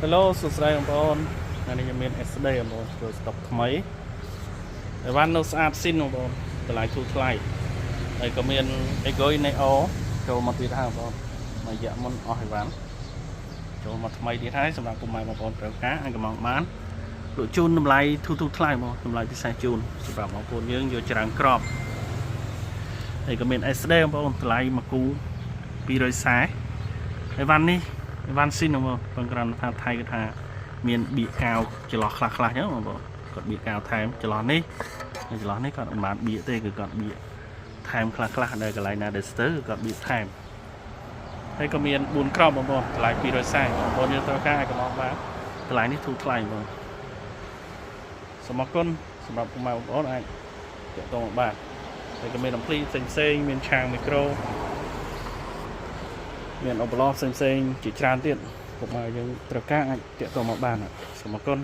Hello សួស្តីបងប្អូនថ្ងៃនេះខ្ញុំមាន SD បងប្អូនចូលស្តុកថ្មីអីវ៉ាន់នៅស្អាតស៊ីនបងប្អូនតម្លៃធូរថ្លៃហើយក៏មាន Egoy Neo ចូលមកទៀតហើយបងប្អូនមួយរយៈមុនអស់អីវ៉ាន់ចូលមកថ្មីទៀតហើយសម្រាប់ពុកម៉ែបងប្អូនត្រូវការអាចកំងបានលក់ជូនតម្លៃធូរថ្លៃបងតម្លៃពិសេសជូនសម្រាប់បងប្អូនយើងយកច្រើនក្របហើយក៏មាន SD បងប្អូនតម្លៃមួយគូ240អីវ៉ាន់នេះអីវ៉ាន់ស៊ីនបងប្អូនបងក្រាន់ថាថៃគឺថាមានបៀកកាវចន្លោះខ្លះអញ្ចឹងបងប្អូនគាត់បៀកកាវថែមចន្លោះនេះគាត់មិនបានបៀកទេគឺគាត់បៀកថែមខ្លះដែលកន្លែងណាដែលស្ទើរគាត់បៀកថែមហើយក៏មាន4ក្របបងប្អូនតម្លៃ240បងប្អូនយើងត្រូវការឲ្យកំងបានតម្លៃនេះធូរថ្លៃបងសូមអរគុណសម្រាប់ពុកម៉ែបងប្អូនអាចទាក់ទងមកបានហើយក៏មានអំភ្លីផ្សេងមានឆាងមីក្រូមានឧបករណ៍ផ្សេងជាច្រើនទៀតពុកម៉ែយើងត្រូវការអាចទាក់ទងមកបានសូមអរគុណ